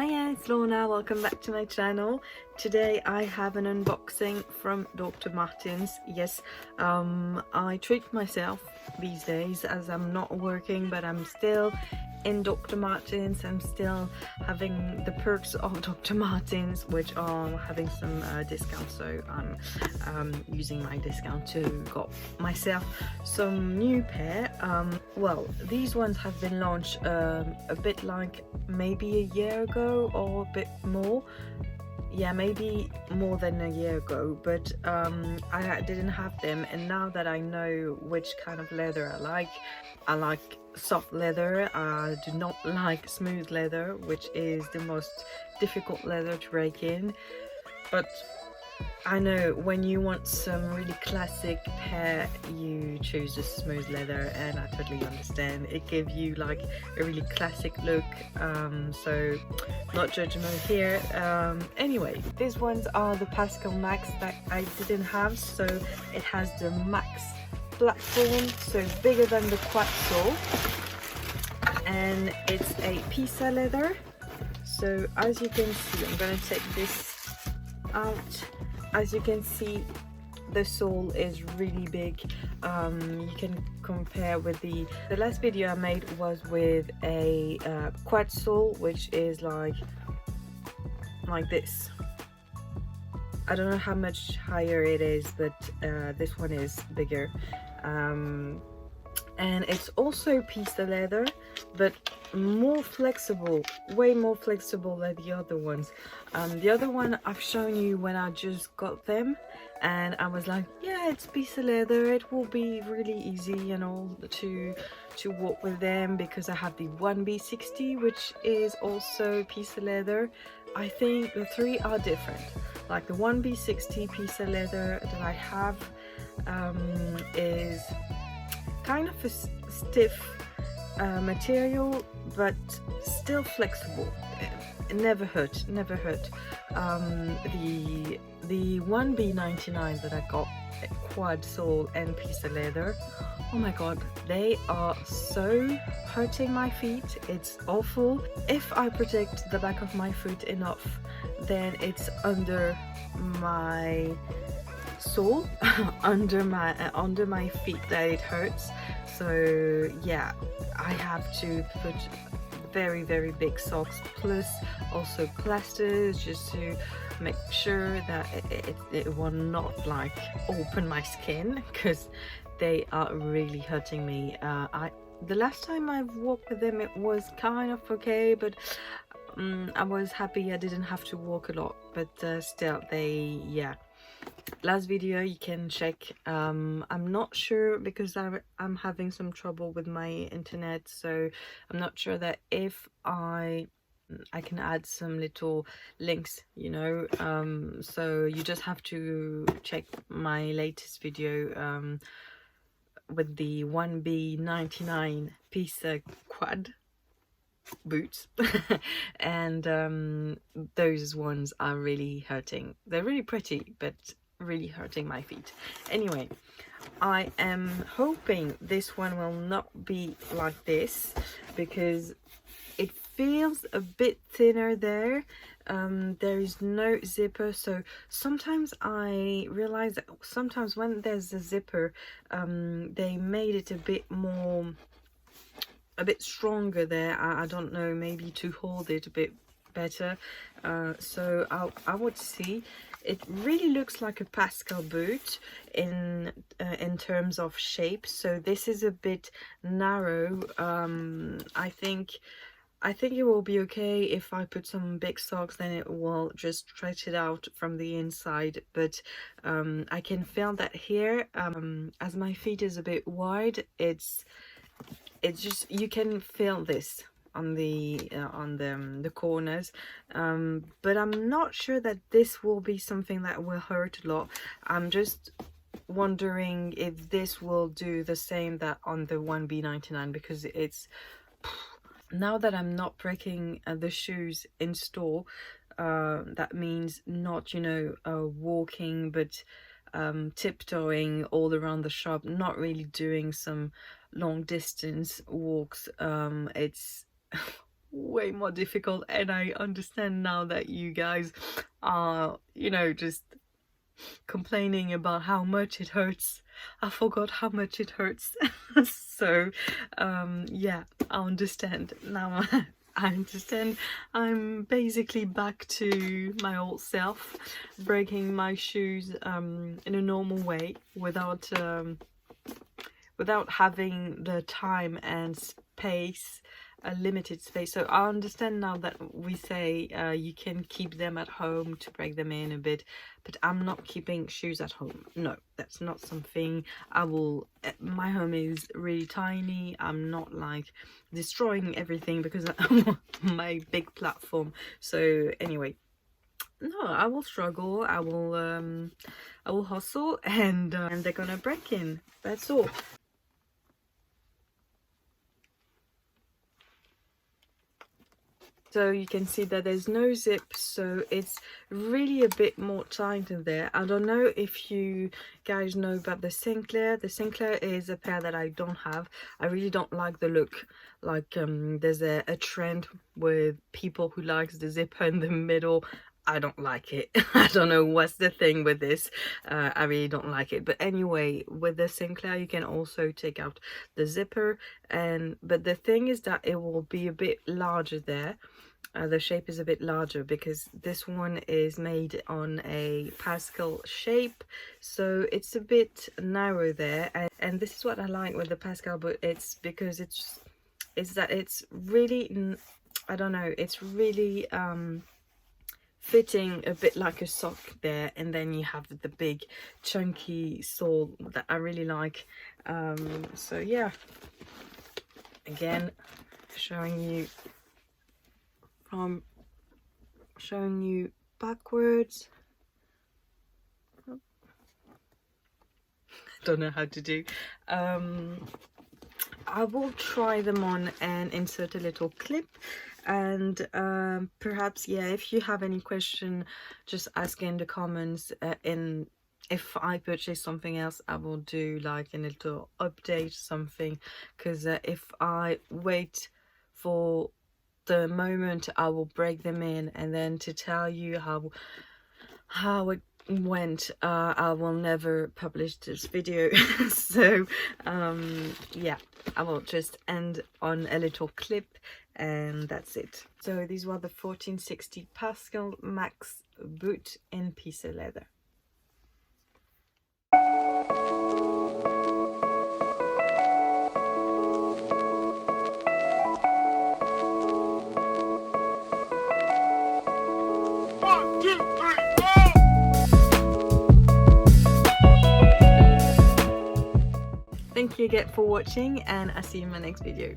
Hiya, it's Lorna, welcome back to my channel. Today I have an unboxing from Dr. Martens. Yes, I treat myself these days as I'm not working, but I'm still in Dr. Martens. I'm still having the perks of Dr. Martens, which are having some discounts, so I'm using my discount to got myself some new pair. Well, these ones have been launched a bit like maybe a year ago or a bit more. Yeah, maybe more than a year ago, but I didn't have them, and now that I know which kind of leather I like soft leather. I do not like smooth leather, which is the most difficult leather to rake in. But I know when you want some really classic hair, you choose the smooth leather, and I totally understand. It gives you like a really classic look, so not judgment here. Anyway, these ones are the Pascal Max that I didn't have, so it has the Max platform, so bigger than the quad sole, and it's a Pisa leather. So as you can see, I'm gonna take this out. As you can see, the sole is really big. You can compare with the last video I made was with a quad sole, which is like this. I don't know how much higher it is, but this one is bigger. And it's also Pisa leather, but more flexible, way more flexible than the other ones. The other one I've shown you when I just got them, and I was like, yeah, it's Pisa leather, it will be really easy and all to walk with them, because I have the 1B60, which is also Pisa leather. I think the three are different. Like the 1B60 Pisa leather that I have is kind of a stiff material, but still flexible. It never hurt, never hurt. The 1B99 that I got, quad sole and Pisa leather, oh my god, they are so hurting my feet. It's awful. If I protect the back of my foot enough, then it's under my sole under my feet that it hurts. So yeah, I have to put very big socks, plus also plasters, just to make sure that it will not like open my skin, because they are really hurting me. The last time I walked with them, it was kind of okay, but I was happy I didn't have to walk a lot, but still, yeah. Last video you can check. I'm not sure, because I'm having some trouble with my internet, so I'm not sure that if I can add some little links, you know. So you just have to check my latest video with the 1B99 Pisa quad boots and those ones are really hurting. They're really pretty, but really hurting my feet. Anyway, I am hoping this one will not be like this, because it feels a bit thinner there. There is no zipper, so sometimes I realize that sometimes when there's a zipper, they made it a bit stronger there. I don't know, maybe to hold it a bit better. So I would see. It really looks like a Pascal boot in terms of shape. So this is a bit narrow. I think it will be okay if I put some big socks, then it will just stretch it out from the inside. But I can feel that here, as my feet is a bit wide, it's just, you can feel this on the corners, but I'm not sure that this will be something that will hurt a lot. I'm just wondering if this will do the same that on the 1B99, because it's, now that I'm not breaking the shoes in store, that means not, you know, walking, but tiptoeing all around the shop, not really doing some long distance walks. It's way more difficult, and I understand now that you guys are, you know, just complaining about how much it hurts. I forgot how much it hurts. So yeah, I understand now. I understand. I'm basically back to my old self, breaking my shoes in a normal way without having the time and space, a limited space. So I understand now that we say you can keep them at home to break them in a bit, but I'm not keeping shoes at home. No, that's not something I will. My home is really tiny. I'm not like destroying everything because I'm my big platform. So anyway, no, I will struggle. I will hustle, and they're gonna break in. That's all. So you can see that there's no zip, so it's really a bit more tight in there. I don't know if you guys know about the Sinclair. The Sinclair is a pair that I don't have. I really don't like the look. Like there's a trend with people who likes the zipper in the middle. I don't like it. I don't know what's the thing with this. I really don't like it. But anyway, with the Sinclair you can also take out the zipper, but the thing is that it will be a bit larger there. The shape is a bit larger because this one is made on a Pascal shape, so it's a bit narrow there, and this is what I like with the Pascal, but it's because it's that it's really, I don't know, it's really fitting a bit like a sock there, and then you have the big chunky sole that I really like. So yeah, again showing you backwards. I don't know how to do. I will try them on and insert a little clip, and perhaps, yeah, if you have any question, just ask in the comments. And if I purchase something else, I will do like a little update, something, because if I wait for the moment I will break them in and then to tell you how it went, I will never publish this video. So yeah, I will just end on a little clip, and that's it. So these were the 1460 Pascal Max boot in Pisa leather. Thank you again for watching, and I'll see you in my next video.